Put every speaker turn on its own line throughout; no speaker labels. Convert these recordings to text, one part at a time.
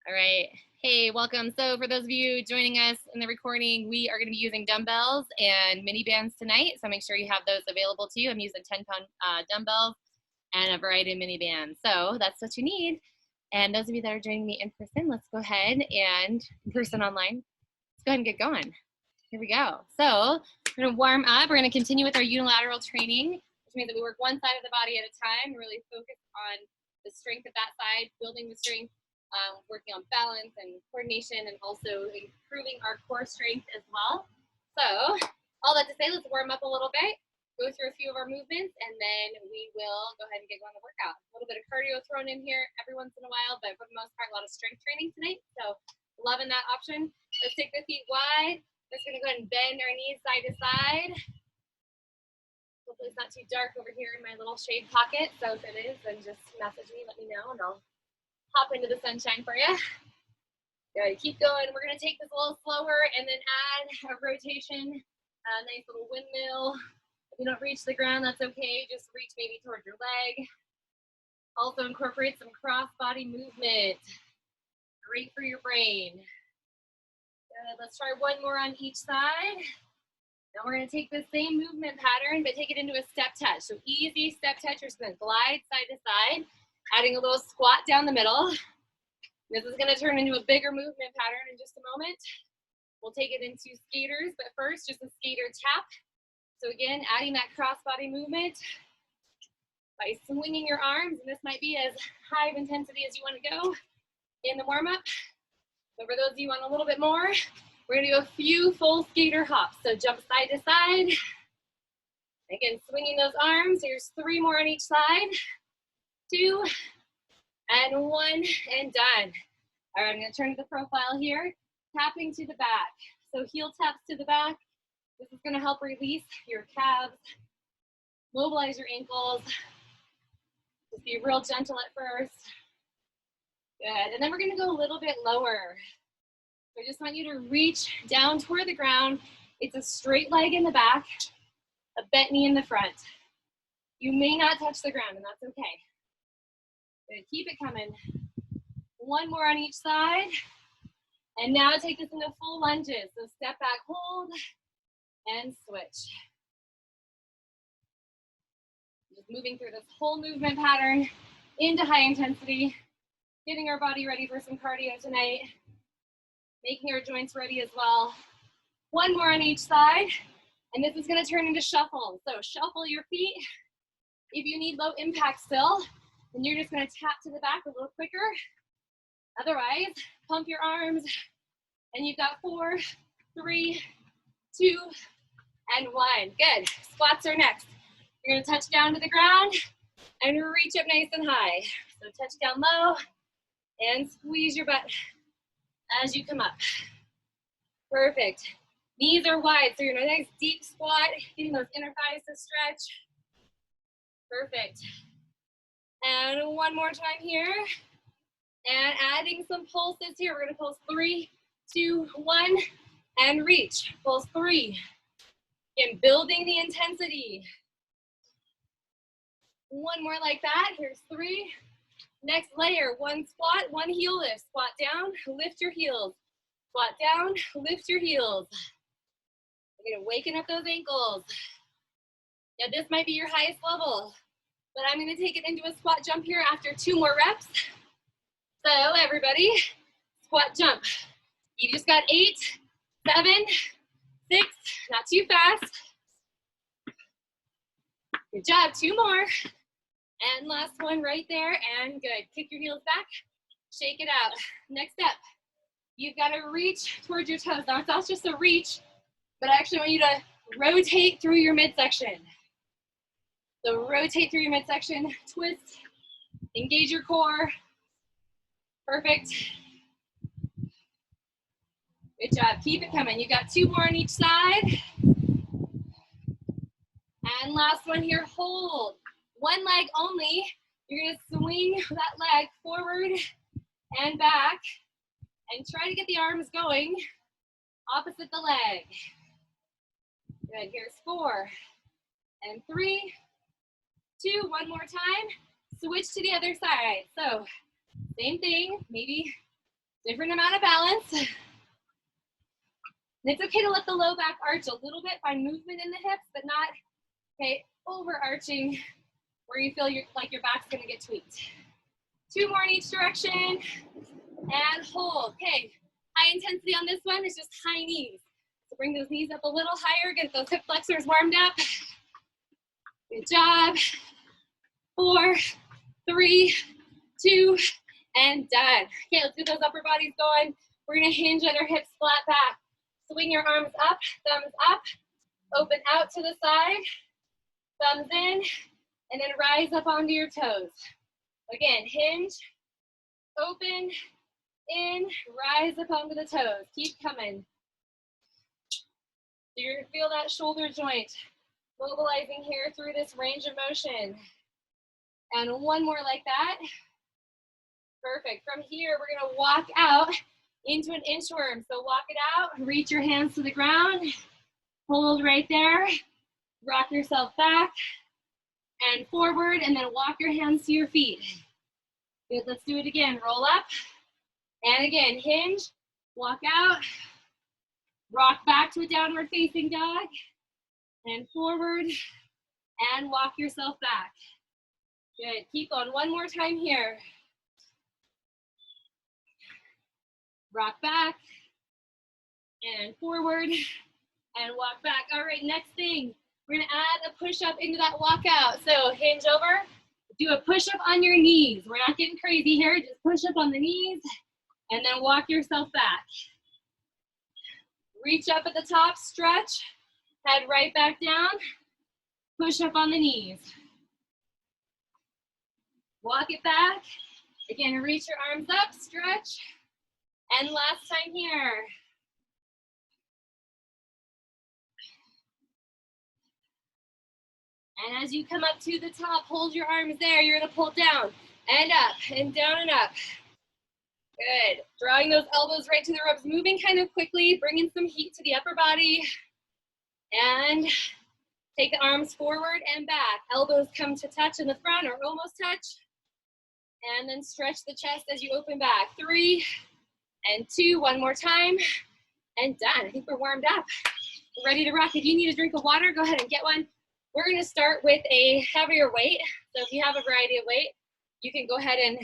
All right. Hey, welcome. So for those of you joining us in the recording, we are going to be using dumbbells and mini bands tonight. So make sure you have those available to you. I'm using 10-pound dumbbells and a variety of mini bands. So that's what you need. And those of you that are joining me in person, let's go ahead and in person online, let's go ahead and get going. Here we go. So we're going to warm up. We're going to continue with our unilateral training, which means that we work one side of the body at a time, really focus on the strength of that side, building the strength, working on balance and coordination, and also improving our core strength as well. So all that to say, let's warm up a little bit, go through a few of our movements, and then we will go ahead and get going on the workout. A little bit of cardio thrown in here every once in a while, but for the most part, a lot of strength training tonight. So loving that option. Let's take the feet wide. Just gonna go ahead and bend our knees side to side. Hopefully it's not too dark over here in my little shade pocket. So if it is, then just message me, let me know, and I'll hop into the sunshine for you. Good, keep going. We're gonna take this a little slower and then add a rotation, a nice little windmill. If you don't reach the ground, that's okay. Just reach maybe towards your leg. Also incorporate some cross body movement. Great for your brain. Good, let's try one more on each side. Now we're gonna take the same movement pattern, but take it into a step touch. So easy step touch, you're just gonna glide side to side, adding a little squat down the middle. This is gonna turn into a bigger movement pattern in just a moment. We'll take it into skaters, but first just a skater tap. So again, adding that crossbody movement by swinging your arms, and this might be as high of intensity as you wanna go in the warm-up. So for those of you want a little bit more, we're gonna do a few full skater hops. So jump side to side. Again, swinging those arms. Here's 3 more on each side. 2, and 1, and done. All right, I'm gonna turn to the profile here. Tapping to the back. So heel taps to the back. This is gonna help release your calves, mobilize your ankles. Just be real gentle at first. Good, and then we're gonna go a little bit lower. So I just want you to reach down toward the ground. It's a straight leg in the back, a bent knee in the front. You may not touch the ground, and that's okay. Good, keep it coming. 1 more on each side. And now take this into full lunges. So step back, hold, and switch. Just moving through this whole movement pattern into high intensity, getting our body ready for some cardio tonight, making our joints ready as well. 1 more on each side, and this is gonna turn into shuffle. So shuffle your feet. If you need low impact still, then you're just gonna tap to the back a little quicker. Otherwise, pump your arms, and you've got 4, 3, 2, and 1. Good, squats are next. You're gonna touch down to the ground and reach up nice and high. So touch down low and squeeze your butt as you come up. Perfect. Knees are wide, so you're in a nice deep squat, getting those inner thighs to stretch. Perfect. And 1 more time here. And adding some pulses here. We're gonna pulse 3, 2, 1, and reach. Pulse 3. Again, building the intensity. 1 more like that. Here's 3. Next layer, 1 squat, 1 heel lift. Squat down, lift your heels. Squat down, lift your heels. You're gonna waken up those ankles. Now this might be your highest level, but I'm gonna take it into a squat jump here after 2 more reps. So everybody, squat jump. You just got 8, 7, 6, not too fast. Good job, 2 more. And last one right there, and good. Kick your heels back, shake it out. Next step, you've got to reach towards your toes. Now it's just a reach, but I actually want you to rotate through your midsection. So rotate through your midsection, twist, engage your core. Perfect. Good job, keep it coming. You got 2 more on each side. And last one here, hold. 1 leg only. You're gonna swing that leg forward and back and try to get the arms going opposite the leg. Good, here's 4 and 3, 2, 1 more time. Switch to the other side. So same thing, maybe Different amount of balance. And it's okay to let the low back arch a little bit, find movement in the hips, but not, okay, overarching where you feel like your back's gonna get tweaked. 2 more in each direction, and hold. Okay, high intensity on this one is just high knees. So bring those knees up a little higher, get those hip flexors warmed up. Good job. 4, 3, 2, and done. Okay, let's get those upper bodies going. We're gonna hinge at our hips flat back. Swing your arms up, thumbs up, open out to the side, thumbs in, and then rise up onto your toes. Again, hinge, open, in, rise up onto the toes. Keep coming. So you're gonna feel that shoulder joint mobilizing here through this range of motion. And one more like that. Perfect. From here, we're gonna walk out into an inchworm. So walk it out, reach your hands to the ground, hold right there, rock yourself back and forward, and then walk your hands to your feet. Good, let's do it again. Roll up, and again, hinge, walk out, rock back to a downward facing dog, and forward, and walk yourself back. Good, keep on one more time here. Rock back, and forward, and walk back. All right, next thing, we're gonna add a push-up into that walkout. So hinge over, do a push-up on your knees. We're not getting crazy here, just push up on the knees, and then walk yourself back. Reach up at the top, stretch, head right back down, push up on the knees. Walk it back. Again, reach your arms up, stretch, and last time here. And as you come up to the top, hold your arms there. You're gonna pull down and up and down and up. Good. Drawing those elbows right to the ropes, moving kind of quickly, bringing some heat to the upper body. And take the arms forward and back. Elbows come to touch in the front or almost touch. And then stretch the chest as you open back. 3 and 2, one more time. And done. I think we're warmed up. We're ready to rock. If you need a drink of water, go ahead and get one. We're gonna start with a heavier weight. So if you have a variety of weight, you can go ahead and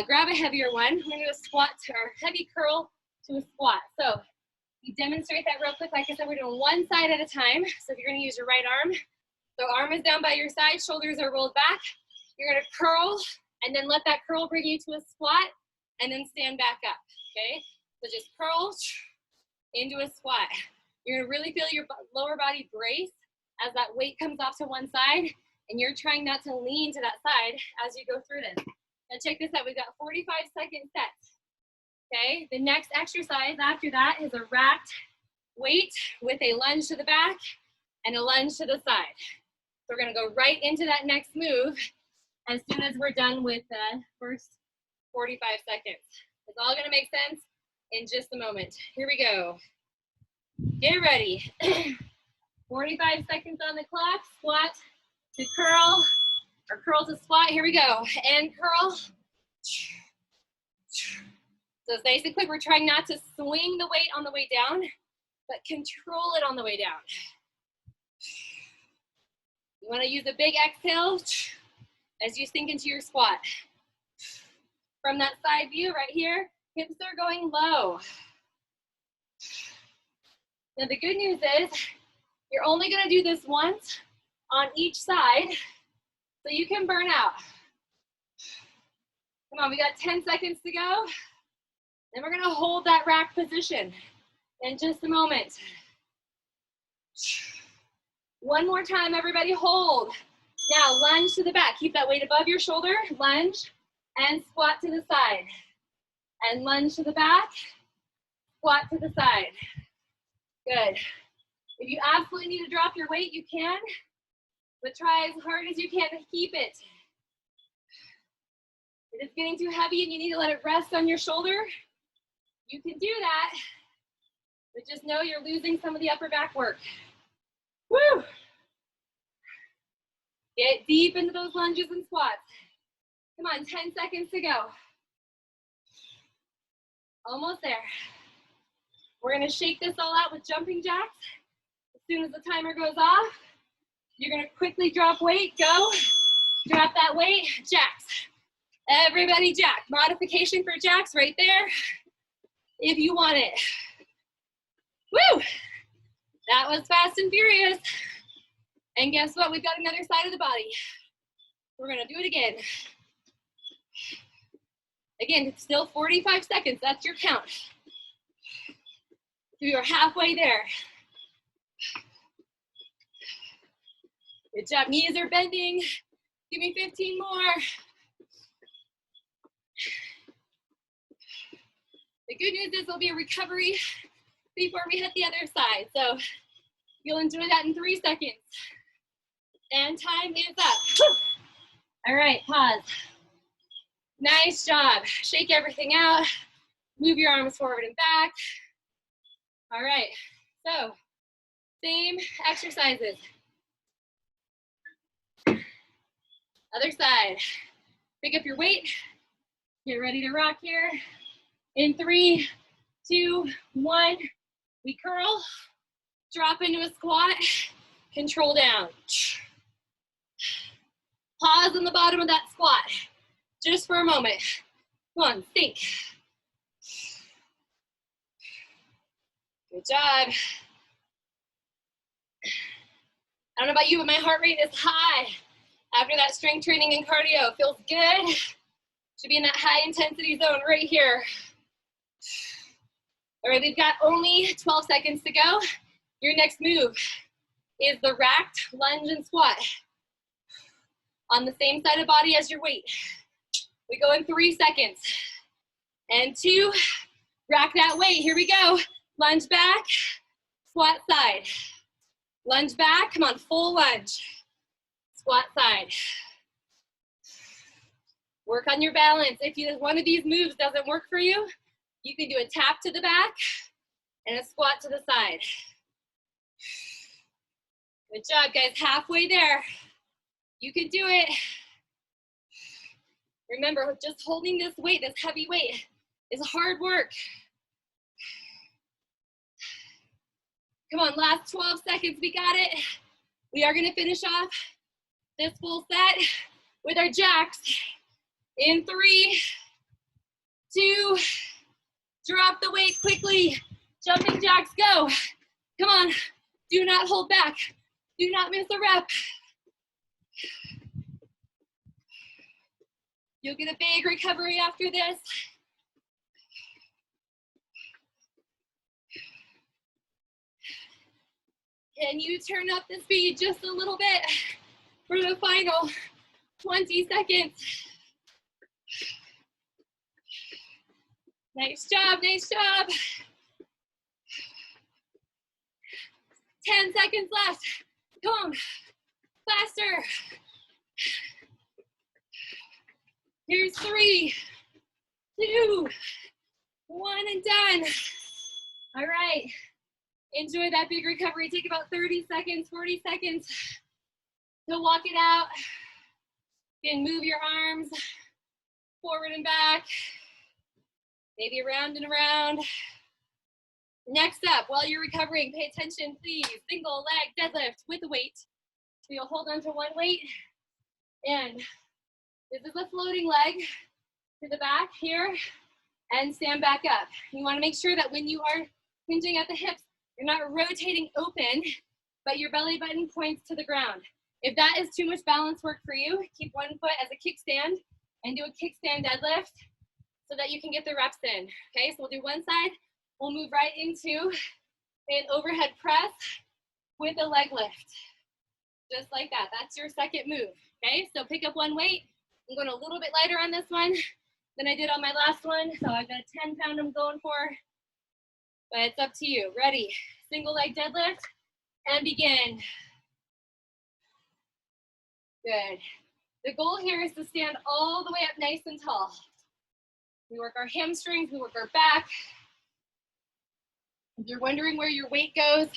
grab a heavier one. We're gonna do a squat or heavy curl to a squat. So you demonstrate that real quick. Like I said, we're doing one side at a time. So if you're gonna use your right arm, so arm is down by your side, shoulders are rolled back. You're gonna curl, and then let that curl bring you to a squat, and then stand back up, okay? So just curl into a squat. You're gonna really feel your lower body brace as that weight comes off to one side, and you're trying not to lean to that side as you go through this. Now check this out, we've got 45-second sets, okay? The next exercise after that is a racked weight with a lunge to the back and a lunge to the side. So we're gonna go right into that next move as soon as we're done with the first 45 seconds. It's all gonna make sense in just a moment. Here we go. Get ready. 45 seconds on the clock, squat to curl, or curl to squat. Here we go, and curl. So it's nice and quick. We're trying not to swing the weight on the way down, but control it on the way down. You wanna use a big exhale as you sink into your squat. From that side view right here, hips are going low. Now the good news is, you're only gonna do this once on each side, so you can burn out. Come on, we got 10 seconds to go. Then we're gonna hold that rack position in just a moment. One more time, everybody, hold. Now lunge to the back, keep that weight above your shoulder, lunge, and squat to the side. And lunge to the back, squat to the side. Good. If you absolutely need to drop your weight, you can, but try as hard as you can to keep it. If it's getting too heavy and you need to let it rest on your shoulder, you can do that, but just know you're losing some of the upper back work. Woo! Get deep into those lunges and squats. Come on, 10 seconds to go. Almost there. We're gonna shake this all out with jumping jacks. As soon as the timer goes off, you're gonna quickly drop weight, go. Drop that weight, jacks. Everybody jack. Modification for jacks right there, if you want it. Woo! That was fast and furious. And guess what? We've got another side of the body. We're gonna do it again. Again, it's still 45 seconds, that's your count. So you're halfway there. Good job, knees are bending. Give me 15 more. The good news is there'll be a recovery before we hit the other side. So you'll enjoy that in 3 seconds. And time is up. All right, pause. Nice job. Shake everything out. Move your arms forward and back. All right, so same exercises. Other side. Pick up your weight. Get ready to rock here. In 3, 2, 1, we curl, drop into a squat, control down. Pause on the bottom of that squat, just for a moment. Come on, think. Good job. I don't know about you, but my heart rate is high. After that strength training and cardio, feels good. Should be in that high intensity zone right here. All right, we've got only 12 seconds to go. Your next move is the racked lunge and squat on the same side of body as your weight. We go in 3 seconds. And 2, rack that weight. Here we go. Lunge back, squat side. Lunge back, come on, full lunge. Squat side. Work on your balance. If one of these moves doesn't work for you, you can do a tap to the back and a squat to the side. Good job, guys. Halfway there. You can do it. Remember, just holding this weight, this heavy weight, is hard work. Come on, last 12 seconds. We got it. We are going to finish off this full set with our jacks. In 3, 2, drop the weight quickly. Jumping jacks, go. Come on, do not hold back. Do not miss a rep. You'll get a big recovery after this. Can you turn up the speed just a little bit for the final 20 seconds? Nice job, nice job. 10 seconds left. Come on, faster. Here's 3, 2, 1, and done. All right, enjoy that big recovery. Take about 30 seconds, 40 seconds to walk it out. You can move your arms forward and back, maybe around and around. Next up, while you're recovering, pay attention, please. Single leg deadlift with a weight. So you'll hold on to one weight, and this is a floating leg to the back here, and stand back up. You want to make sure that when you are hinging at the hips, you're not rotating open, but your belly button points to the ground. If that is too much balance work for you, keep one foot as a kickstand and do a kickstand deadlift so that you can get the reps in. Okay, so we'll do one side. We'll move right into an overhead press with a leg lift. Just like that. That's your second move. Okay, so pick up one weight. I'm going a little bit lighter on this one than I did on my last one. So I've got a 10-pound I'm going for. But it's up to you. Ready? Single leg deadlift and begin. Good. The goal here is to stand all the way up nice and tall. We work our hamstrings, we work our back. If you're wondering where your weight goes,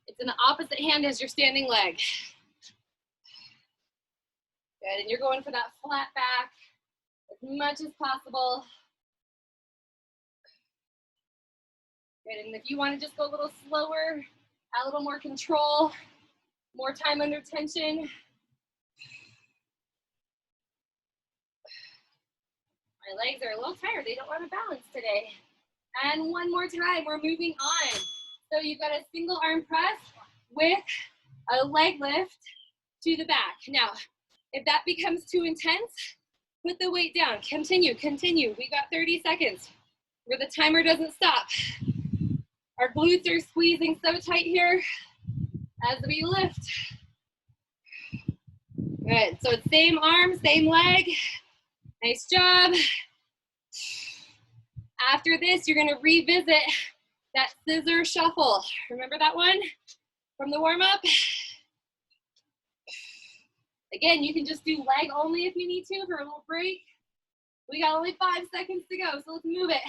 it's in the opposite hand as your standing leg. Good, and you're going for that flat back as much as possible. Good, and if you want to just go a little slower, add a little more control, more time under tension. My legs are a little tired. They don't want to balance today. And one more time, we're moving on. So you've got a single arm press with a leg lift to the back. Now, if that becomes too intense, put the weight down. Continue, continue. We got 30 seconds where the timer doesn't stop. Our glutes are squeezing so tight here as we lift. Good, so it's same arm, same leg. Nice job. After this, you're gonna revisit that scissor shuffle. Remember that one from the warm-up? Again, you can just do leg only if you need to for a little break. We got only 5 seconds to go, so let's move it.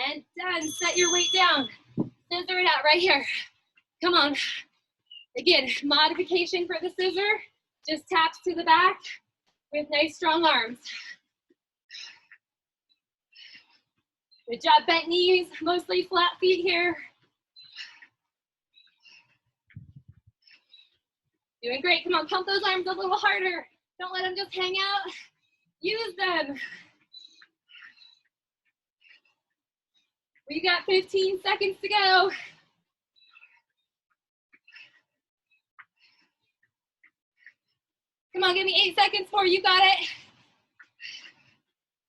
And done, set your weight down. Scissor it out right here. Come on. Again, modification for the scissor, just taps to the back with nice strong arms. Good job, bent knees, mostly flat feet here. Doing great, come on, pump those arms a little harder. Don't let them just hang out, use them. We got 15 seconds to go. Come on, give me 8 seconds more, you got it.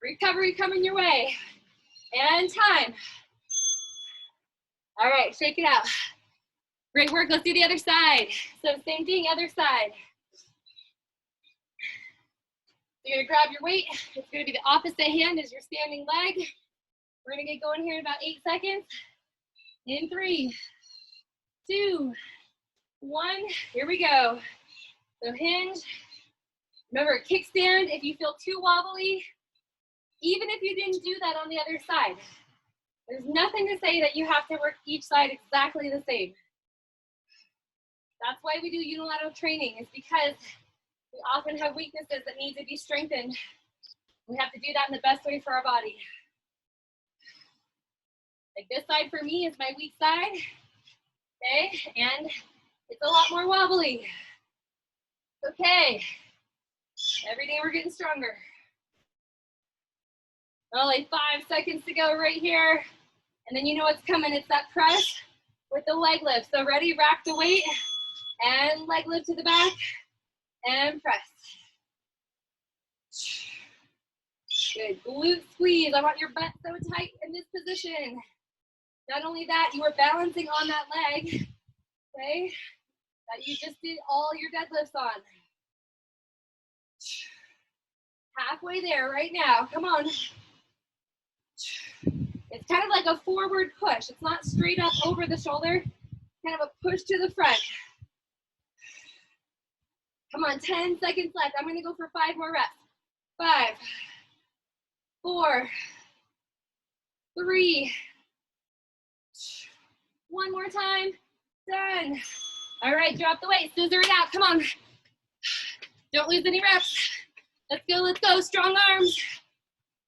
Recovery coming your way. And time. All right, shake it out. Great work, let's do the other side. So same thing, other side. You're gonna grab your weight. It's gonna be the opposite hand as your standing leg. We're gonna get going here in about 8 seconds. In 3, 2, 1, here we go. So hinge. Remember, kickstand, if you feel too wobbly, even if you didn't do that on the other side, there's nothing to say that you have to work each side exactly the same. That's why we do unilateral training, is because we often have weaknesses that need to be strengthened. We have to do that in the best way for our body. Like this side for me is my weak side, okay? And it's a lot more wobbly. Okay, every day we're getting stronger. Only 5 seconds to go right here. And then you know what's coming, it's that press with the leg lift. So ready, rack the weight, and leg lift to the back, and press. Good, glute squeeze. I want your butt so tight in this position. Not only that, you are balancing on that leg, okay, that you just did all your deadlifts on. Halfway there right now, come on. It's kind of like a forward push. It's not straight up over the shoulder, kind of a push to the front. Come on, 10 seconds left. I'm gonna go for 5 more reps. 5, 4, 3, 1 more time, done. All right, drop the weight, scissor it out, come on. Don't lose any reps. Let's go, strong arms.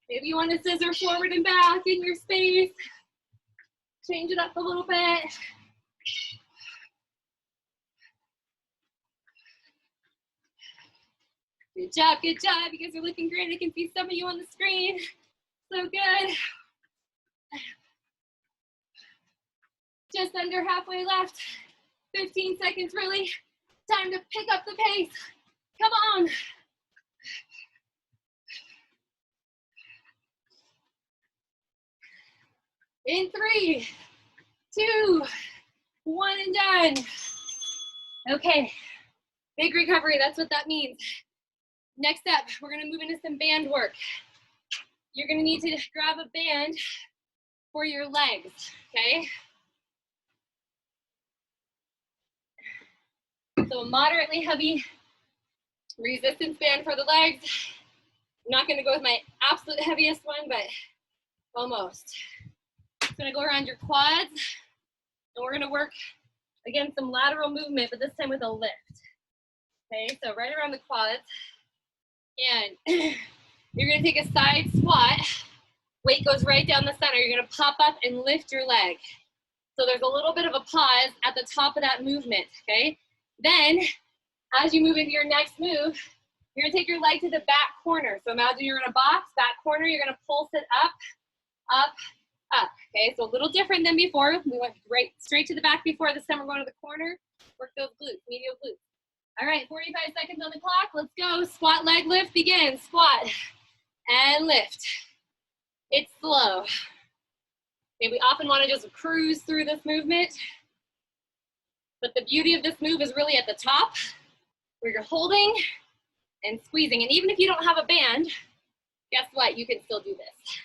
Maybe you want to scissor forward and back in your space. Change it up a little bit. Good job, good job. You guys are looking great. I can see some of you on the screen. So good. Just under halfway left. 15 seconds, really. Time to pick up the pace. Come on. In 3, 2, 1, and done. Okay, big recovery, that's what that means. Next up, we're gonna move into some band work. You're gonna need to grab a band for your legs, okay? So a moderately heavy resistance band for the legs. I'm not gonna go with my absolute heaviest one, but almost. It's gonna go around your quads, and we're gonna work, again, some lateral movement, but this time with a lift. Okay, so right around the quads, and you're gonna take a side squat Weight goes right down the center. You're gonna pop up and lift your leg. So there's a little bit of a pause at the top of that movement, okay? Then, as you move into your next move, you're gonna take your leg to the back corner. So imagine you're in a box, back corner, you're gonna pulse it up, up, up, okay? So a little different than before. We went right straight to the back before. This time we're going to the corner. Work those glutes, medial glutes. All right, 45 seconds on the clock. Let's go. Squat leg lift, begin. Squat and lift. It's slow. Okay, we often want to just cruise through this movement, but the beauty of this move is really at the top, where you're holding and squeezing. And even if you don't have a band, guess what? You can still do this.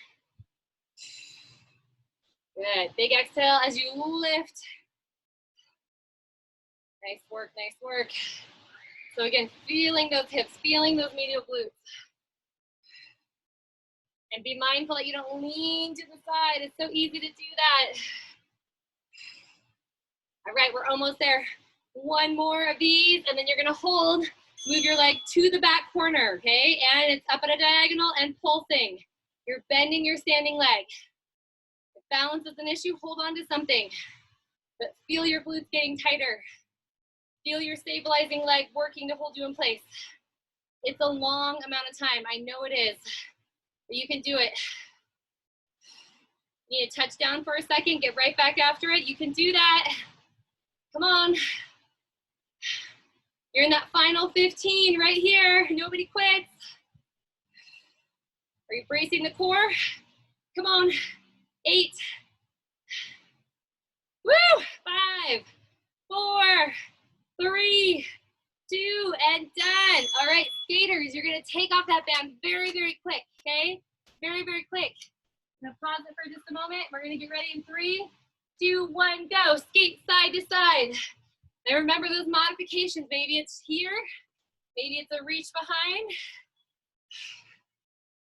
Good. Big exhale as you lift. Nice work, nice work. So again, feeling those hips, feeling those medial glutes. And be mindful that you don't lean to the side. It's so easy to do that. All right, we're almost there. One more of these, and then you're gonna hold. Move your leg to the back corner, okay? And it's up at a diagonal and pulsing. You're bending your standing leg. If balance is an issue, hold on to something. But feel your glutes getting tighter. Feel your stabilizing leg working to hold you in place. It's a long amount of time. I know it is. But you can do it. You need to touch down for a second, get right back after it. You can do that. Come on. You're in that final 15 right here. Nobody quits. Are you bracing the core? Come on. 8. Woo! 5, 4, 3, 2, and done. All right, skaters, you're gonna take off that band very, very quick, okay? Very, very quick. I'm gonna pause it for just a moment. We're gonna get ready in 3, 2, 1, go. Skate side to side. Now remember those modifications. Maybe it's here, maybe it's a reach behind.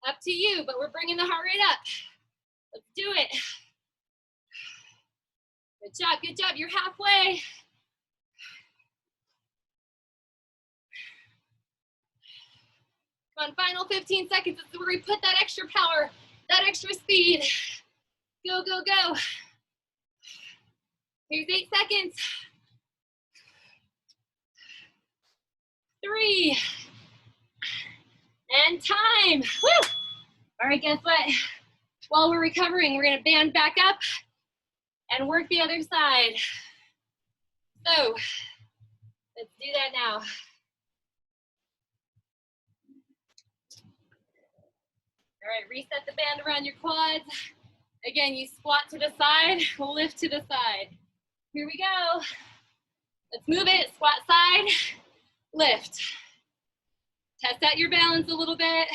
Up to you, but we're bringing the heart rate up. Let's do it. Good job, good job. You're halfway. Come on, final 15 seconds. This is where we put that extra power, that extra speed. Go, go, go. Here's 8 seconds. 3. And time. Woo! All right, guess what? While we're recovering, we're gonna band back up and work the other side. So, let's do that now. All right, reset the band around your quads. Again, you squat to the side, lift to the side. Here we go. Let's move it, squat side, lift. Test out your balance a little bit.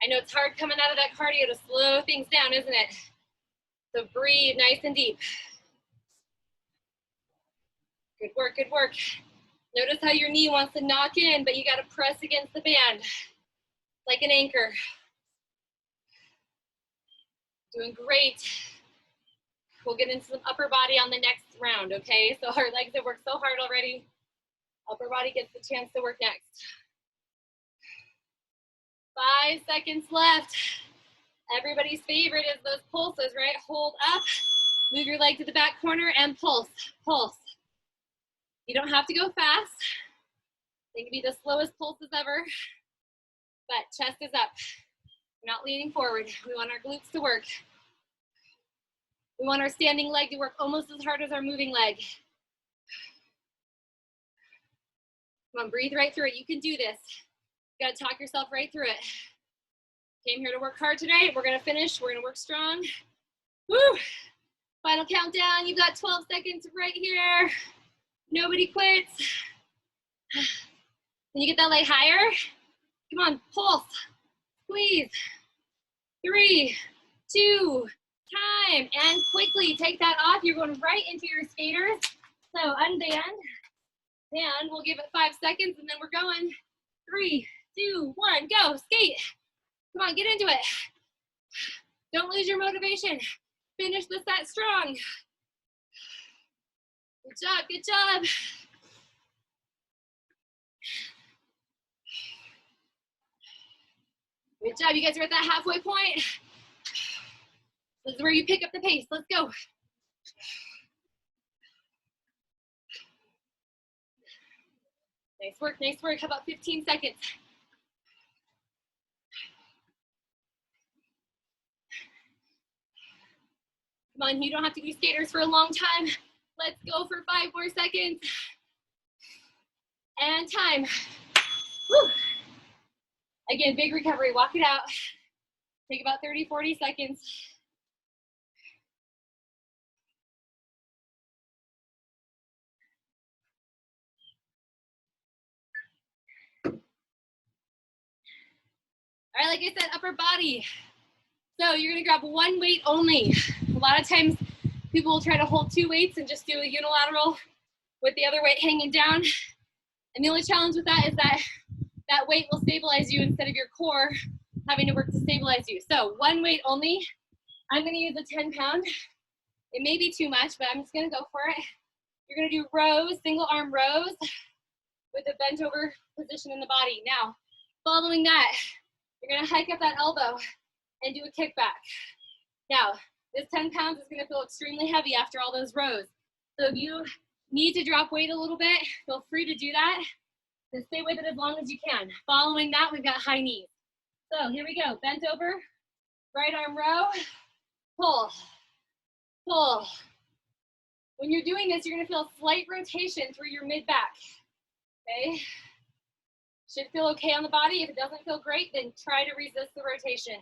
I know it's hard coming out of that cardio to slow things down, isn't it? So breathe nice and deep. Good work, good work. Notice how your knee wants to knock in, but you gotta press against the band like an anchor. Doing great. We'll get into some upper body on the next round, okay? So our legs have worked so hard already. Upper body gets the chance to work next. 5 seconds left. Everybody's favorite is those pulses, right? Hold up, move your leg to the back corner and pulse, pulse. You don't have to go fast. They can be the slowest pulses ever, but chest is up. We're not leaning forward. We want our glutes to work. We want our standing leg to work almost as hard as our moving leg. Come on, breathe right through it. You can do this. You gotta talk yourself right through it. Came here to work hard today. We're gonna finish. We're gonna work strong. Woo! Final countdown. You've got 12 seconds right here. Nobody quits. Can you get that leg higher? Come on, pulse, squeeze. 3, 2, time, and quickly take that off. You're going right into your skaters. So unband, and we'll give it 5 seconds, and then we're going. 3, 2, 1, go, skate. Come on, get into it. Don't lose your motivation. Finish the set strong. Good job, good job. Good job, you guys are at that halfway point. This is where you pick up the pace. Let's go. Nice work, nice work. How about 15 seconds? Come on, you don't have to be skaters for a long time. Let's go for 5 more seconds. And time. Woo. Again, big recovery, walk it out. Take about 30, 40 seconds. All right, like I said, upper body. So you're gonna grab one weight only. A lot of times people will try to hold 2 weights and just do a unilateral with the other weight hanging down. And the only challenge with that is that that weight will stabilize you instead of your core having to work to stabilize you. So one weight only. I'm gonna use a 10-pound. It may be too much, but I'm just gonna go for it. You're gonna do rows, single arm rows with a bent over position in the body. Now, following that, you're gonna hike up that elbow and do a kickback. Now, this 10 pounds is gonna feel extremely heavy after all those rows. So if you need to drop weight a little bit, feel free to do that. Then stay with it as long as you can. Following that, we've got high knees. So here we go, bent over, right arm row, pull, pull. When you're doing this, you're gonna feel a slight rotation through your mid-back, okay? Should feel okay on the body. If it doesn't feel great, then try to resist the rotation.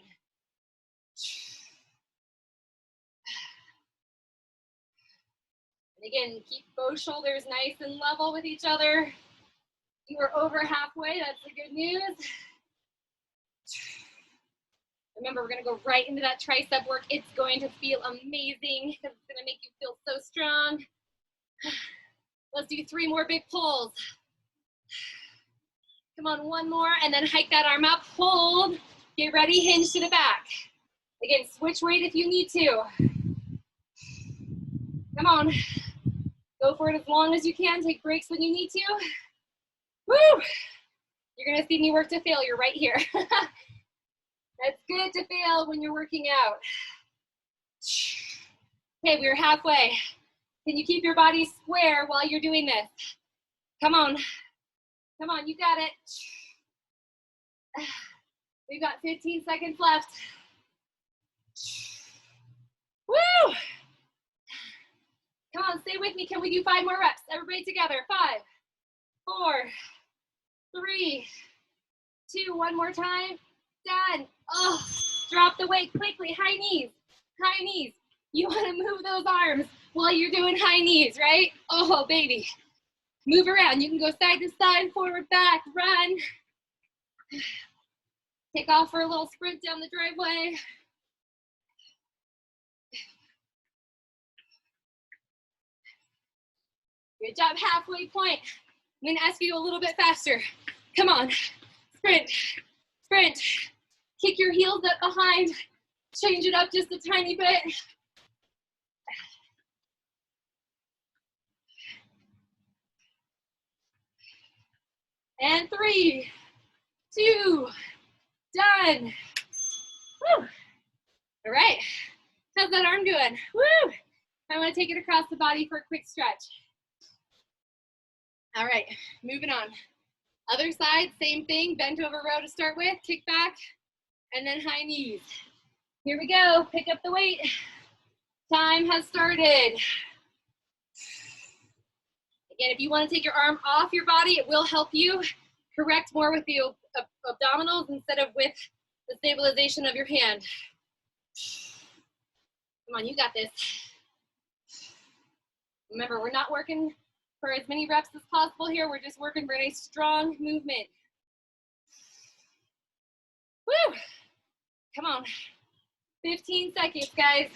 And again, keep both shoulders nice and level with each other. You are over halfway, that's the good news. Remember, we're gonna go right into that tricep work. It's going to feel amazing because it's gonna make you feel so strong. Let's do 3 more big pulls. Come on, 1 more, and then hike that arm up, hold, get ready, hinge to the back. Again, switch weight if you need to. Come on, go for it as long as you can, take breaks when you need to. Woo! You're gonna see me work to failure right here. That's good to fail when you're working out. Okay, we're halfway. Can you keep your body square while you're doing this? Come on. Come on, you got it. We've got 15 seconds left. Woo! Come on, stay with me. Can we do 5 more reps? Everybody together. 5, 4, 3, 2, 1 more time. Done. Oh, drop the weight quickly. High knees. High knees. You want to move those arms while you're doing high knees, right? Oh, baby. Move around. You can go side to side, forward, back, run. Take off for a little sprint down the driveway. Good job, halfway point. I'm gonna ask you a little bit faster. Come on, sprint, sprint. Kick your heels up behind. Change it up just a tiny bit. And 3, 2, done. Woo. All right, how's that arm doing? Woo. I want to take it across the body for a quick stretch. All right, moving on. Other side, same thing, bent over row to start with, kick back, and then high knees. Here we go, pick up the weight. Time has started. Again, if you want to take your arm off your body, it will help you correct more with the abdominals instead of with the stabilization of your hand. Come on, you got this. Remember, we're not working for as many reps as possible here. We're just working for a strong movement. Woo! Come on. 15 seconds, guys.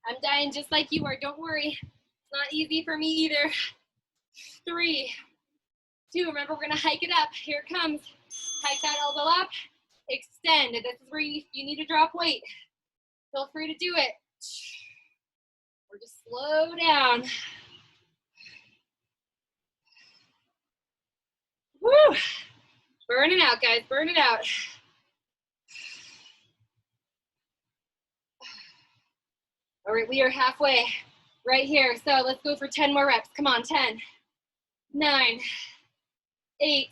I'm dying just like you are. Don't worry. It's not easy for me either. 3, 2. Remember, we're going to hike it up. Here it comes. Hike that elbow up. Extend. This is where you need to drop weight. Feel free to do it. Or just slow down. Burn it out, guys, burn it out. All right, we are halfway right here. So let's go for 10 more reps. Come on, 10, 9, 8.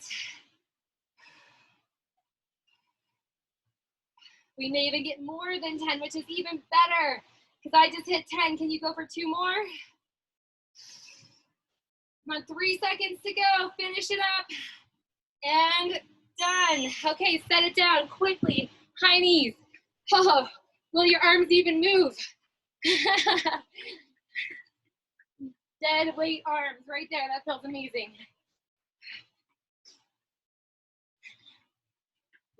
We may even get more than 10, which is even better because I just hit 10. Can you go for 2 more? Come on, 3 seconds to go. Finish it up. And done. Okay, set it down quickly. High knees. Oh, will your arms even move? Dead weight arms right there. That feels amazing.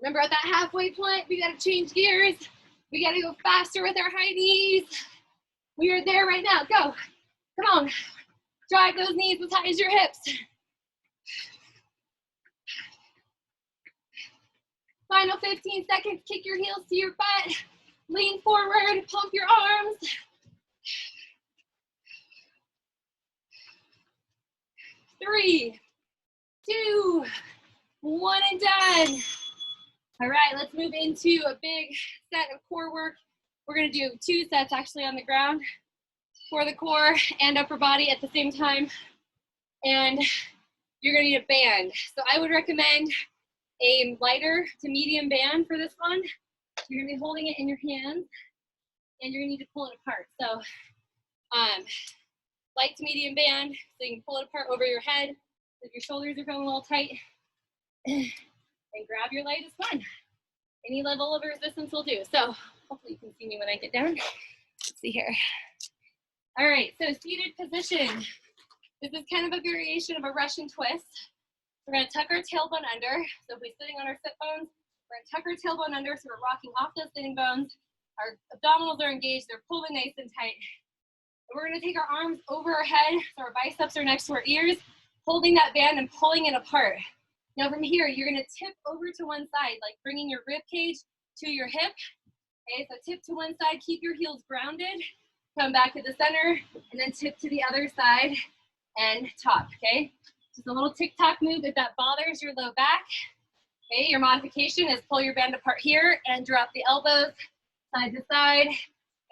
Remember, at that halfway point, we got to change gears. We got to go faster with our high knees. We are there right now. Go. Come on. Drive those knees as high as your hips. Final 15 seconds. Kick your heels to your butt. Lean forward. Pump your arms. 3, 2, 1, and done. All right, let's move into a big set of core work. We're gonna do 2 sets actually on the ground for the core and upper body at the same time. And you're gonna need a band. So I would recommend a lighter to medium band for this one. You're gonna be holding it in your hands and you're gonna need to pull it apart. So light to medium band, so you can pull it apart over your head if your shoulders are feeling a little tight. And grab your light is fun. Any level of resistance will do. So hopefully you can see me when I get down. Let's see here. All right, so seated position. This is kind of a variation of a Russian twist. We're gonna tuck our tailbone under. So if we're sitting on our sit bones, we're gonna tuck our tailbone under so we're rocking off those sitting bones. Our abdominals are engaged, they're pulling nice and tight. And we're gonna take our arms over our head so our biceps are next to our ears, holding that band and pulling it apart. Now from here, you're gonna tip over to one side, like bringing your rib cage to your hip. Okay, so tip to one side, keep your heels grounded, come back to the center, and then tip to the other side and top, okay? Just a little tick-tock move if that bothers your low back. Okay, your modification is pull your band apart here and drop the elbows side to side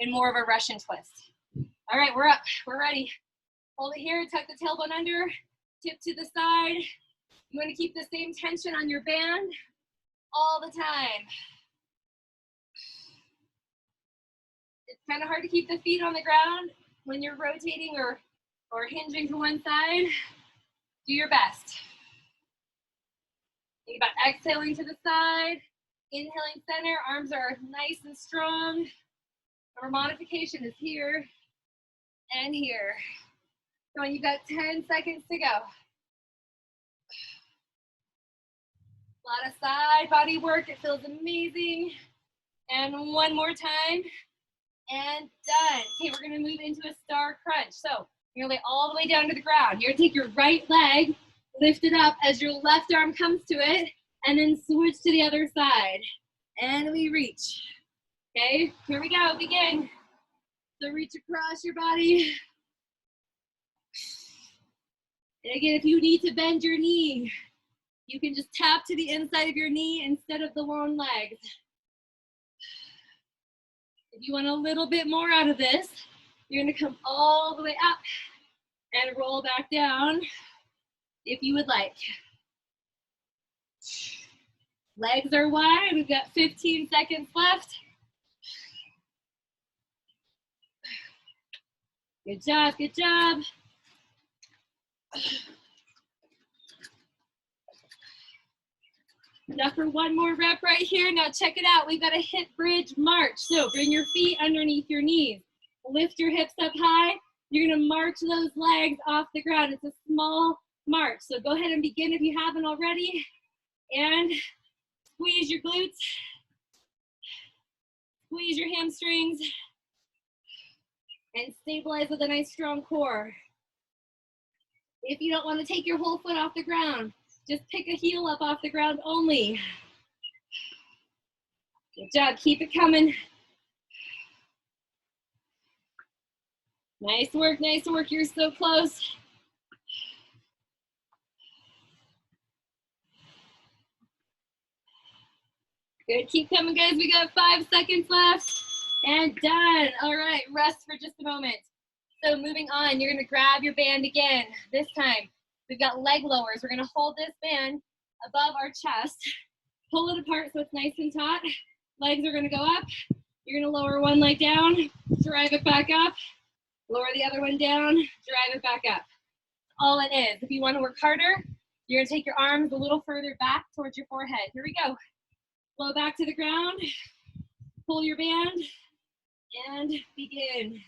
in more of a Russian twist. All right, we're up, we're ready. Hold it here, tuck the tailbone under, tip to the side. You want to keep the same tension on your band all the time. It's kind of hard to keep the feet on the ground when you're rotating or hinging to one side. Do your best. Think about exhaling to the side, inhaling center, arms are nice and strong. Our modification is here and here. So you've got 10 seconds to go. A lot of side body work, it feels amazing. And one more time, and done. Okay, we're gonna move into a star crunch. So you're gonna lay all the way down to the ground. You're gonna take your right leg, lift it up as your left arm comes to it, and then switch to the other side. And we reach. Okay, here we go, begin. So reach across your body. And again, if you need to bend your knee, you can just tap to the inside of your knee instead of the long legs. If you want a little bit more out of this, you're gonna come all the way up and roll back down if you would like. Legs are wide, we've got 15 seconds left. Good job, good job. Enough for one more rep right here. Now check it out. We've got a hip bridge march. So bring your feet underneath your knees. Lift your hips up high. You're gonna march those legs off the ground. It's a small march. So go ahead and begin if you haven't already. And squeeze your glutes. Squeeze your hamstrings. And stabilize with a nice strong core. If you don't want to take your whole foot off the ground, just pick a heel up off the ground only. Good job, keep it coming. Nice work, you're so close. Good, keep coming, guys. We got 5 seconds left. And done. All right, rest for just a moment. So moving on, you're gonna grab your band again. This time, we've got leg lowers. We're gonna hold this band above our chest. Pull it apart so it's nice and taut. Legs are gonna go up. You're gonna lower one leg down, drive it back up. Lower the other one down, drive it back up. All it is. If you wanna work harder, you're gonna take your arms a little further back towards your forehead. Here we go. Low back to the ground. Pull your band and begin.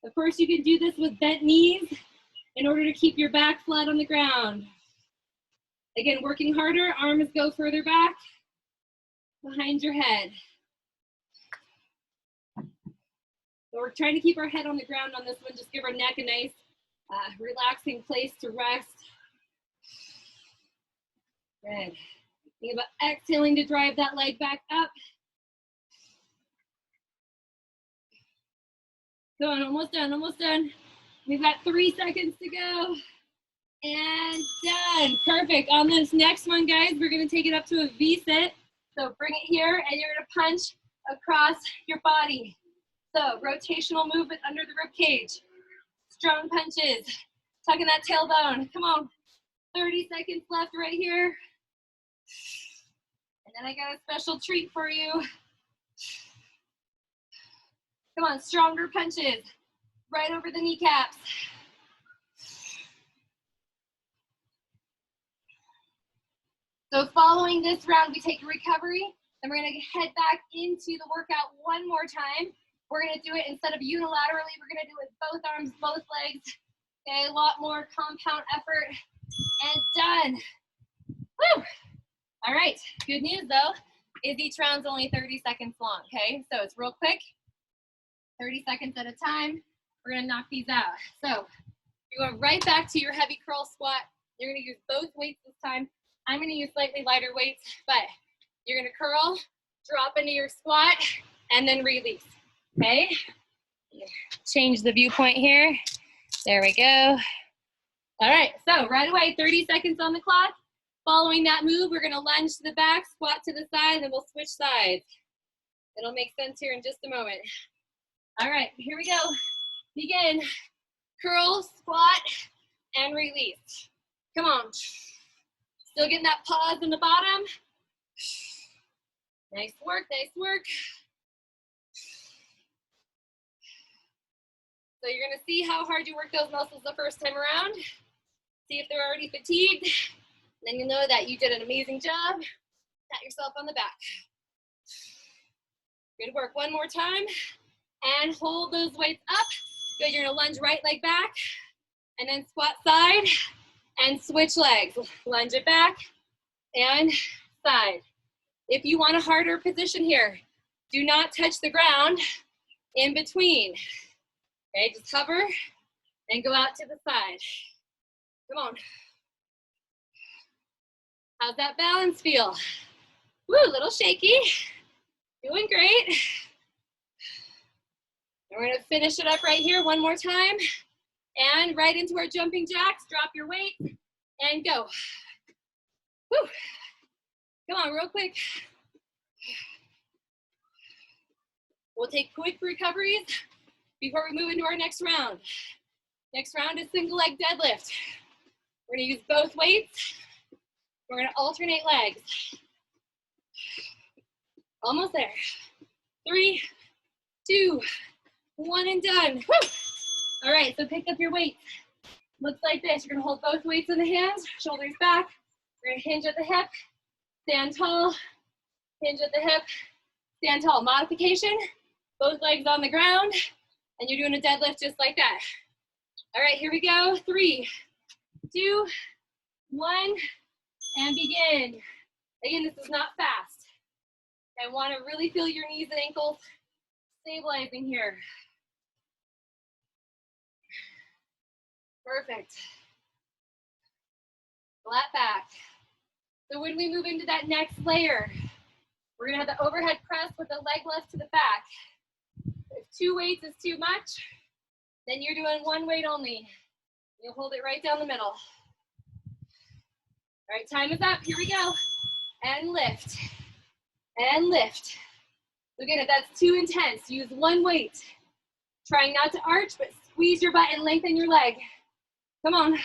Of course, you can do this with bent knees in order to keep your back flat on the ground. Again, working harder, arms go further back behind your head. So we're trying to keep our head on the ground on this one. Just give our neck a nice relaxing place to rest. Good. Think about exhaling to drive that leg back up. Go on, almost done, almost done. We've got 3 seconds to go. And done. Perfect. On this next one, guys, we're gonna take it up to a V-sit. So bring it here and you're gonna punch across your body. So rotational movement under the rib cage. Strong punches. Tucking that tailbone. Come on. 30 seconds left right here. And then I got a special treat for you. Come on, stronger punches. Right over the kneecaps. So following this round, we take a recovery, and we're gonna head back into the workout one more time. We're gonna do it instead of unilaterally, we're gonna do it with both arms, both legs. Okay, a lot more compound effort, and done. Woo! All right, good news though, is each round's only 30 seconds long, okay? So it's real quick, 30 seconds at a time. We're gonna knock these out. So you're going right back to your heavy curl squat. You're gonna use both weights this time. I'm gonna use slightly lighter weights, but you're gonna curl, drop into your squat, and then release, okay? Change the viewpoint here. There we go. All right, so right away, 30 seconds on the clock. Following that move, we're gonna lunge to the back, squat to the side, and we'll switch sides. It'll make sense here in just a moment. All right, here we go. Begin. Curl, squat, and release. Come on. Still getting that pause in the bottom. Nice work, nice work. So you're gonna see how hard you work those muscles the first time around. See if they're already fatigued. Then you'll know that you did an amazing job. Pat yourself on the back. Good work, one more time. And hold those weights up. Good, you're gonna lunge right leg back. And then squat side and switch legs. Lunge it back and side. If you want a harder position here, do not touch the ground in between. Okay, just hover and go out to the side. Come on. How's that balance feel? Woo, a little shaky. Doing great. And we're gonna finish it up right here one more time. And right into our jumping jacks, drop your weight and go. Woo. Come on, real quick. We'll take quick recoveries before we move into our next round. Next round is single leg deadlift. We're gonna use both weights. We're gonna alternate legs. Almost there. 3, 2, 1, and done. Woo. All right, so pick up your weight. Looks like this. You're gonna hold both weights in the hands, shoulders back. We're gonna hinge at the hip, stand tall, hinge at the hip, stand tall. Modification, both legs on the ground, and you're doing a deadlift just like that. All right, here we go. 3, 2, 1, and begin. Again, this is not fast. I want to really feel your knees and ankles stabilizing here. Perfect. Flat back. So when we move into that next layer, we're gonna have the overhead press with the leg lift to the back. If 2 weights is too much, then you're doing 1 weight only. You'll hold it right down the middle. All right, time is up, here we go. And lift. and lift. So again, if that's too intense, use one weight. Trying not to arch, but squeeze your butt and lengthen your leg. Come on.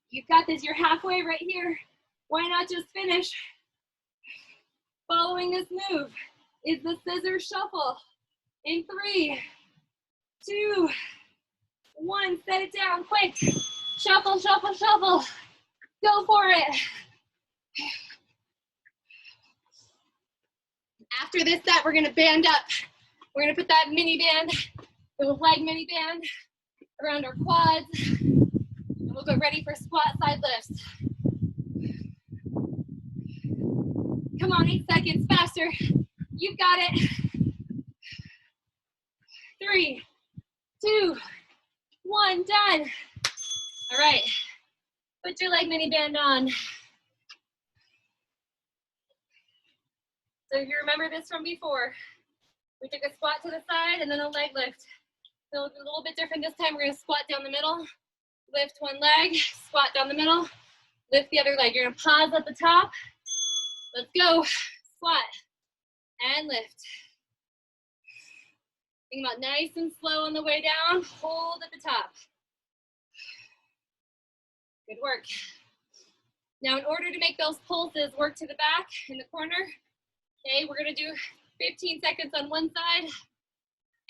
You've got this, you're halfway right here. Why not just finish? Following this move is the scissor shuffle. In 3, 2, 1, set it down quick. Shuffle, shuffle, shuffle. Go for it. After this set, we're gonna band up. We're gonna put that mini band, the leg mini band, around our quads. And we'll go ready for squat side lifts. Come on, 8 seconds, faster. You've got it. 3, 2, 1, done. All right, put your leg mini band on. So if you remember this from before, we took a squat to the side and then a leg lift. So it's a little bit different this time. We're gonna squat down the middle, lift one leg, squat down the middle, lift the other leg. You're gonna pause at the top. Let's go, squat and lift. Think about nice and slow on the way down, hold at the top. Good work. Now in order to make those pulses work to the back in the corner, okay, we're gonna do 15 seconds on one side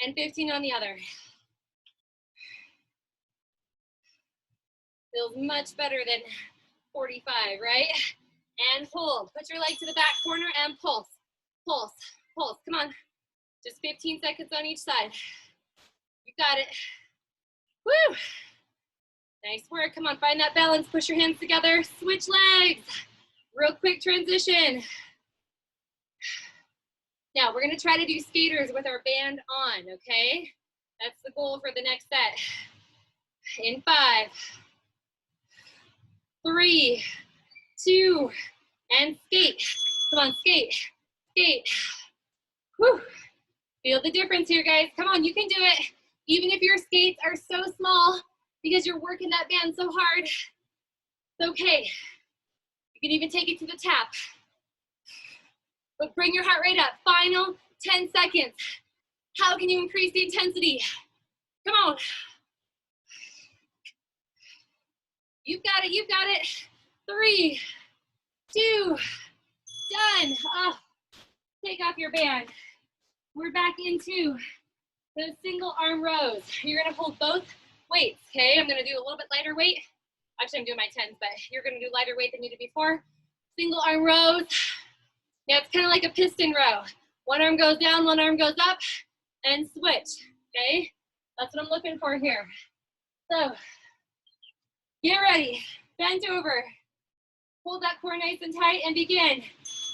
and 15 on the other. Feels much better than 45, right? And hold, put your leg to the back corner and pulse, pulse, pulse, come on. Just 15 seconds on each side. You got it. Woo! Nice work, come on, find that balance, push your hands together, switch legs. Real quick transition. Now, we're gonna try to do skaters with our band on, okay? That's the goal for the next set. In 5, 3, 2, and skate. Come on, skate, skate. Whew. Feel the difference here, guys. Come on, you can do it. Even if your skates are so small because you're working that band so hard, it's okay. You can even take it to the tap. But bring your heart rate up. Final 10 seconds. How can you increase the intensity? Come on. You've got it, you've got it. 3, 2, done. Oh, take off your band. We're back into those single arm rows. You're gonna hold both weights, okay? I'm gonna do a little bit lighter weight. Actually, I'm doing my 10s, but you're gonna do lighter weight than you did before. Single arm rows. Now it's kind of like a piston row. One arm goes down, one arm goes up, and switch, okay? That's what I'm looking for here. So, get ready, bend over. Hold that core nice and tight and begin.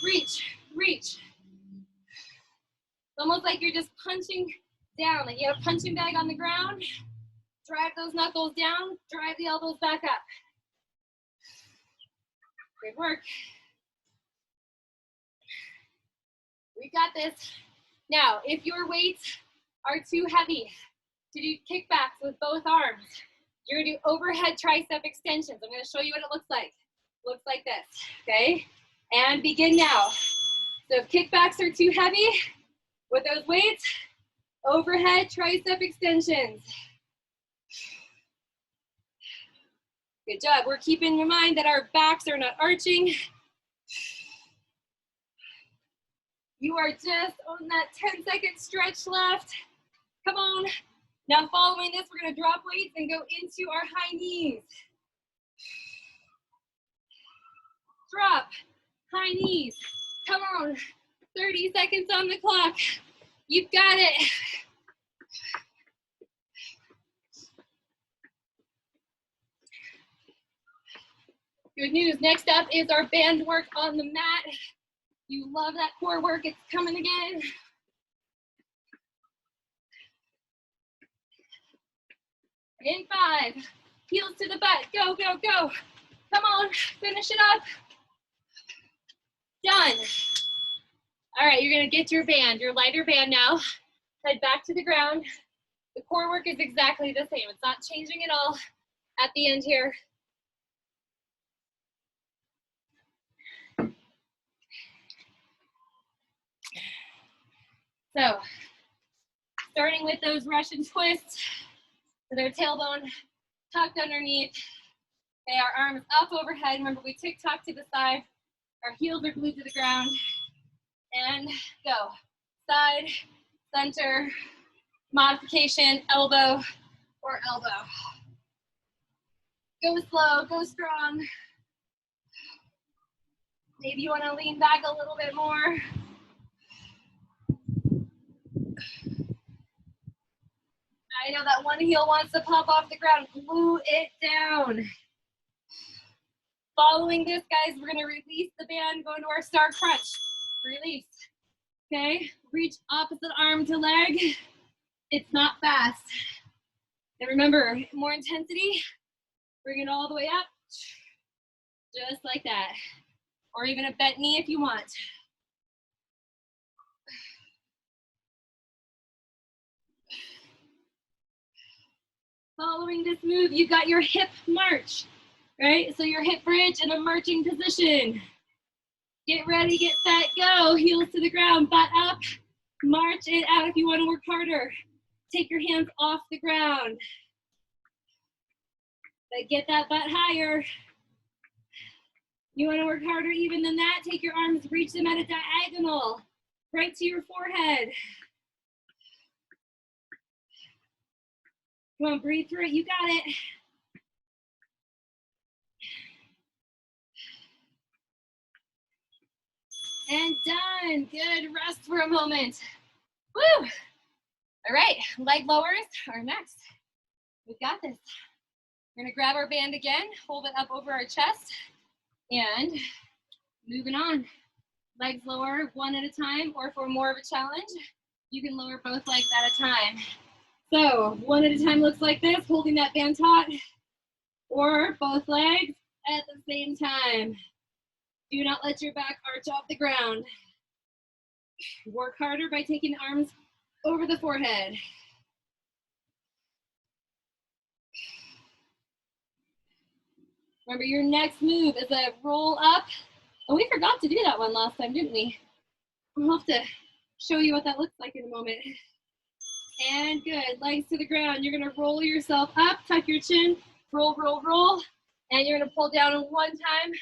Reach, reach. It's almost like you're just punching down, like you have a punching bag on the ground. Drive those knuckles down, drive the elbows back up. Good work. We got this. Now, if your weights are too heavy to do kickbacks with both arms, you're gonna do overhead tricep extensions. I'm gonna show you what it looks like. Looks like this, okay? And begin now. So if kickbacks are too heavy with those weights, overhead tricep extensions. Good job. We're keeping in mind that our backs are not arching. You are just on that 10-second stretch left. Come on. Now following this, we're gonna drop weights and go into our high knees. Drop, high knees. Come on, 30 seconds on the clock. You've got it. Good news, next up is our band work on the mat. You love that core work, it's coming again. In 5, heels to the butt, go, go, go. Come on, finish it up. Done. All right, you're gonna get your band, your lighter band now. Head back to the ground. The core work is exactly the same. It's not changing at all at the end here. So starting with those Russian twists, with our tailbone tucked underneath. Okay, our arms up overhead. Remember, we tick-tock to the side. Our heels are glued to the ground. And go. Side, center, modification, elbow or elbow. Go slow, go strong. Maybe you want to lean back a little bit more. I know that one heel wants to pop off the ground. Glue it down. Following this, guys, we're going to release the band, go into our star crunch. Release. Okay, reach opposite arm to leg. It's not fast. And remember, more intensity. Bring it all the way up. Just like that. Or even a bent knee if you want. Following this move, you've got your hip march, right? So your hip bridge in a marching position. Get ready, get set, go. Heels to the ground, butt up. March it out if you want to work harder. Take your hands off the ground. But get that butt higher. You want to work harder even than that? Take your arms, reach them at a diagonal, right to your forehead. Come on, breathe through it. You got it. And done. Good. Rest for a moment. Woo! All right, leg lowers are next. We've got this. We're gonna grab our band again, hold it up over our chest, and moving on. Legs lower one at a time, or for more of a challenge, you can lower both legs at a time. So one at a time looks like this, holding that band taut, or both legs at the same time. Do not let your back arch off the ground. Work harder by taking the arms over the forehead. Remember, your next move is a roll up. Oh, we forgot to do that one last time, didn't we? I'll have to show you what that looks like in a moment. And good, legs to the ground. You're gonna roll yourself up, tuck your chin, roll, roll, roll. And you're gonna pull down one time,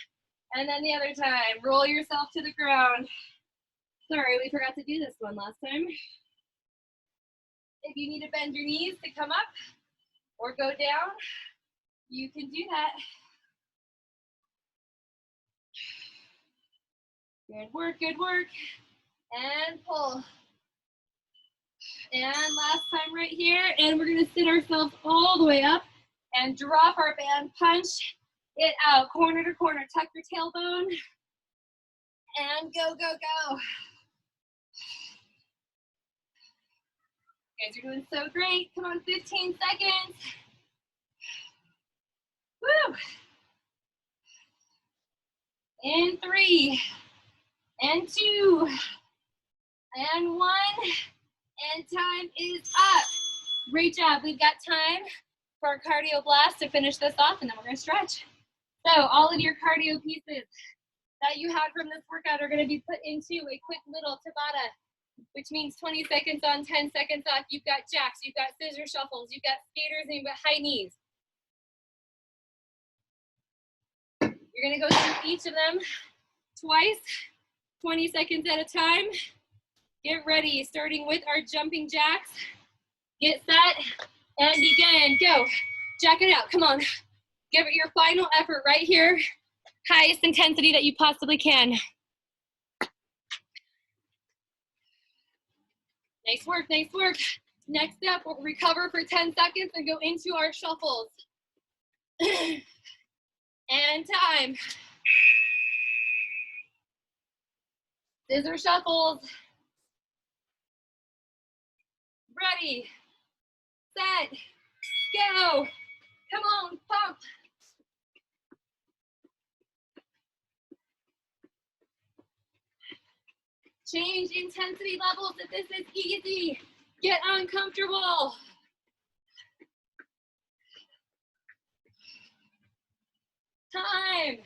and then the other time. Roll yourself to the ground. Sorry, we forgot to do this one last time. If you need to bend your knees to come up or go down, you can do that. Good work, good work. And pull. And last time right here, and we're gonna sit ourselves all the way up and drop our band, punch it out, corner to corner, tuck your tailbone, and go, go, go. You guys are doing so great. Come on, 15 seconds. Woo! And 3, and 2, and 1, and time is up. Great job. We've got time for our cardio blast to finish this off, and then we're gonna stretch. So all of your cardio pieces that you had from this workout are gonna be put into a quick little Tabata, which means 20 seconds on, 10 seconds off. You've got jacks, you've got scissor shuffles, you've got skaters, and you've got high knees. You're gonna go through each of them twice, 20 seconds at a time. Get ready, starting with our jumping jacks. Get set and begin. Go. Jack it out. Come on. Give it your final effort right here. Highest intensity that you possibly can. Nice work, nice work. Next up, we'll recover for 10 seconds and go into our shuffles. And time. Scissor shuffles. Ready, set, go. Come on, pump. Change intensity levels if this is easy. Get uncomfortable. Time.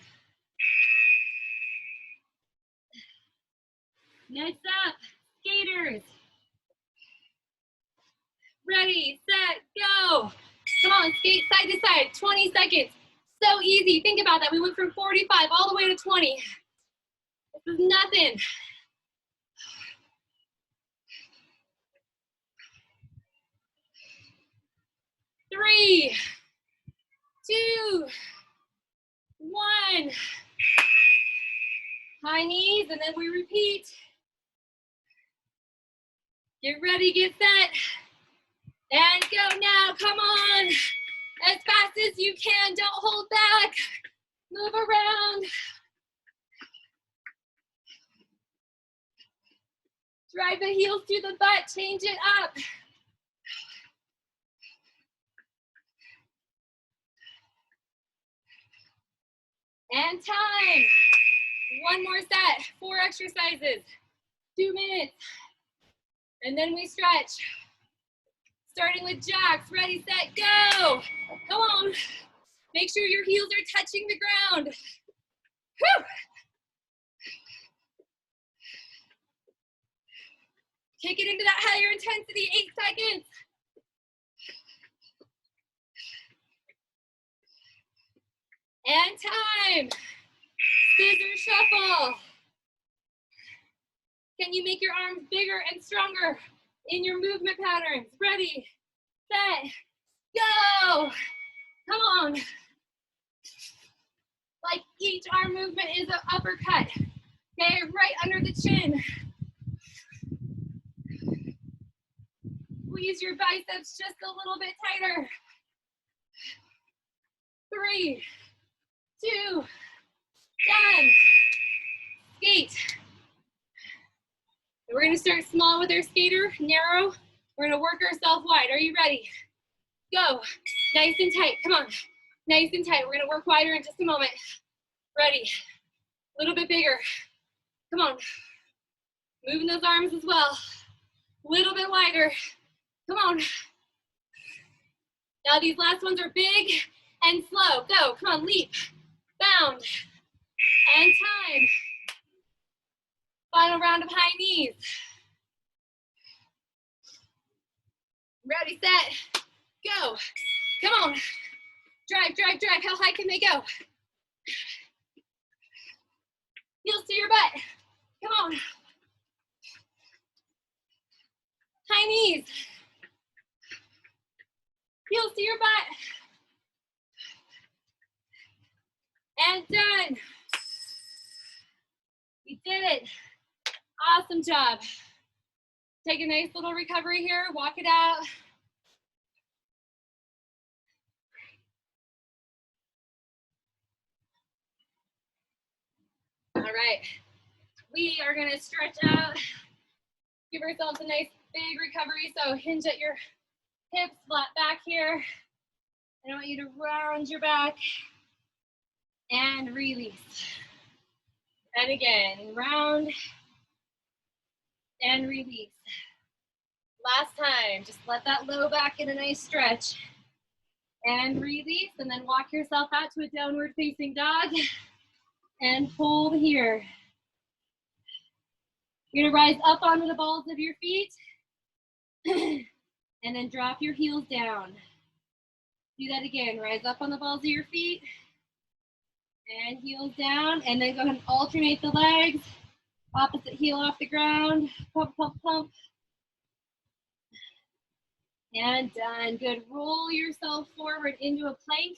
Next up, skaters. Ready, set, go. Come on, skate side to side, 20 seconds. So easy, think about that. We went from 45 all the way to 20. This is nothing. Three, two, one. High knees, and then we repeat. Get ready, get set, and go now. Come on, as fast as you can. Don't hold back. Move around. Drive the heels to the butt. Change it up. And time. One more set. 4 exercises. 2 minutes. And then we stretch. Starting with jacks. Ready, set, go. Come on. Make sure your heels are touching the ground. Whew. Take it into that higher intensity. 8 seconds. And time. Scissor shuffle. Can you make your arms bigger and stronger in your movement patterns? Ready, set, go. Come on. Like each arm movement is an uppercut. Okay, right under the chin. Squeeze your biceps just a little bit tighter. 3, 2, done. Skate. We're gonna start small with our skater, narrow. We're gonna work ourselves wide. Are you ready? Go. Nice and tight, come on. Nice and tight. We're gonna work wider in just a moment. Ready. A little bit bigger. Come on. Moving those arms as well. A little bit wider. Come on. Now these last ones are big and slow. Go, come on, leap, bound, and time. Final round of high knees. Ready, set, go. Come on. Drive, drive, drive. How high can they go? Heels to your butt. Come on. High knees. Heels to your butt. And done. We did it. Awesome job. Take a nice little recovery here. Walk it out. All right. We are going to stretch out. Give ourselves a nice big recovery. So hinge at your hips, flat back here. And I want you to round your back and release. And again, round and release. Last time, just let that low back get a nice stretch. And release, and then walk yourself out to a downward facing dog. And hold here. You're gonna rise up onto the balls of your feet. And then drop your heels down. Do that again, rise up on the balls of your feet. And heels down, and then go ahead and alternate the legs. Opposite heel off the ground. Pump, pump, pump. And done. Good. Roll yourself forward into a plank.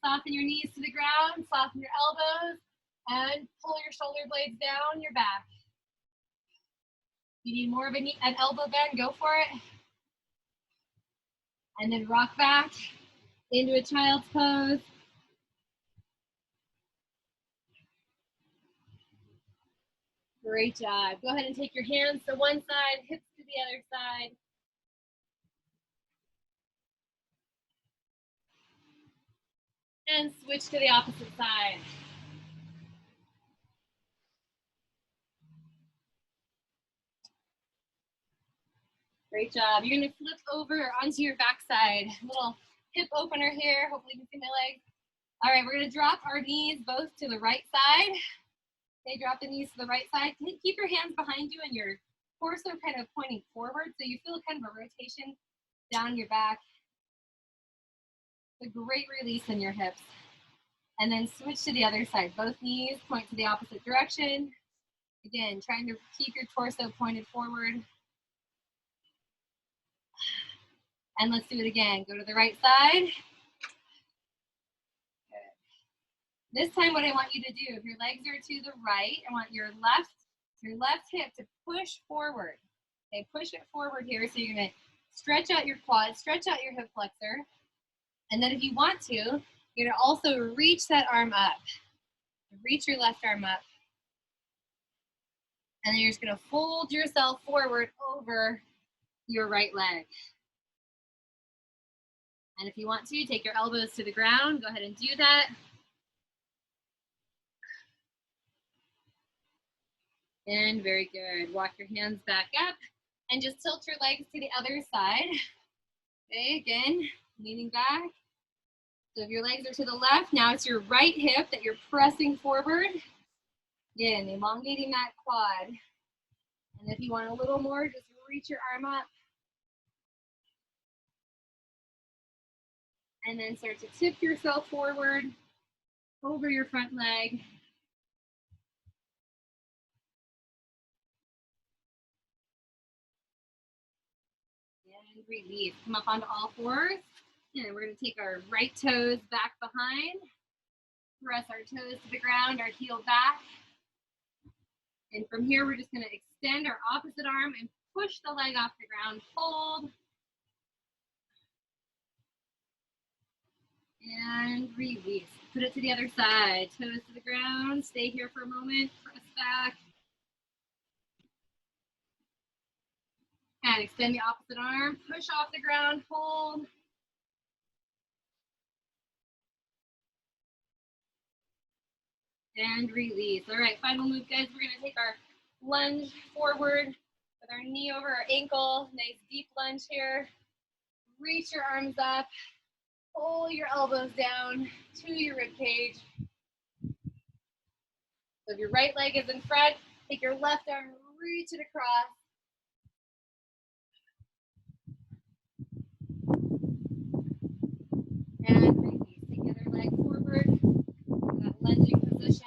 Soften your knees to the ground. Soften your elbows. And pull your shoulder blades down your back. You need more of an elbow bend, go for it. And then rock back into a child's pose. Great job. Go ahead and take your hands to one side, hips to the other side. And switch to the opposite side. Great job. You're gonna flip over onto your backside. Little hip opener here. Hopefully you can see my legs. All right, we're gonna drop our knees both to the right side. Okay, drop the knees to the right side. Keep your hands behind you and your torso kind of pointing forward, so you feel kind of a rotation down your back. A great release in your hips. And then switch to the other side. Both knees point to the opposite direction. Again, trying to keep your torso pointed forward. And let's do it again. Go to the right side. Good. This time what I want you to do, if your legs are to the right, I want your left hip to push forward. Okay, push it forward here. So you're gonna stretch out your quad, stretch out your hip flexor. And then if you want to, you're gonna also reach that arm up. Reach your left arm up. And then you're just gonna fold yourself forward over your right leg. And if you want to, take your elbows to the ground. Go ahead and do that. And very good. Walk your hands back up and just tilt your legs to the other side. Okay, again, leaning back. So if your legs are to the left, now it's your right hip that you're pressing forward. Again, elongating that quad. And if you want a little more, just reach your arm up. And then start to tip yourself forward over your front leg. And release. Come up onto all fours. And we're going to take our right toes back behind. Press our toes to the ground, our heel back. And from here, we're just going to extend our opposite arm and push the leg off the ground. Hold. And release. Put it to the other side. Toes to the ground. Stay here for a moment. Press back. And extend the opposite arm. Push off the ground. Hold. And release. All right, final move, guys. We're going to take our lunge forward with our knee over our ankle. Nice deep lunge here. Reach your arms up. Pull your elbows down to your rib cage. So if your right leg is in front, take your left arm, reach it across. And release. Take the other leg forward. That lunging position.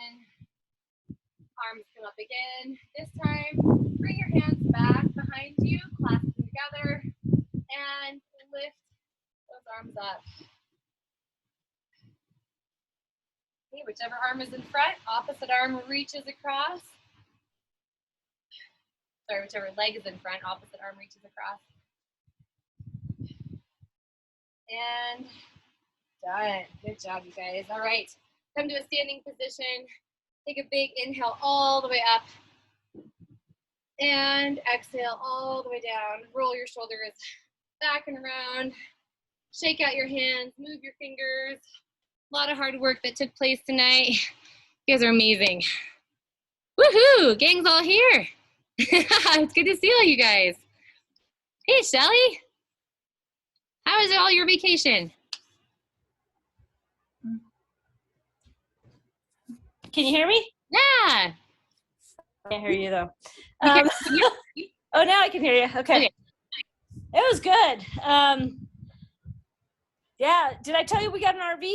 Arms come up again. This time, bring your hands back behind you, clasp them together, and lift those arms up. Okay, whichever arm is in front, opposite arm reaches across. Sorry, whichever leg is in front, opposite arm reaches across. And done. Good job, you guys. All right, come to a standing position. Take a big inhale all the way up. And exhale all the way down. Roll your shoulders back and around. Shake out your hands, move your fingers. A lot of hard work that took place tonight. You guys are amazing. Woohoo! Gang's all here. It's good to see all you guys. Hey, Shelly. How was all your vacation?
Can you hear me?
Yeah.
I can't hear you though. Oh, now I can hear you. Okay. It was good. Yeah. Did I tell you we got an RV?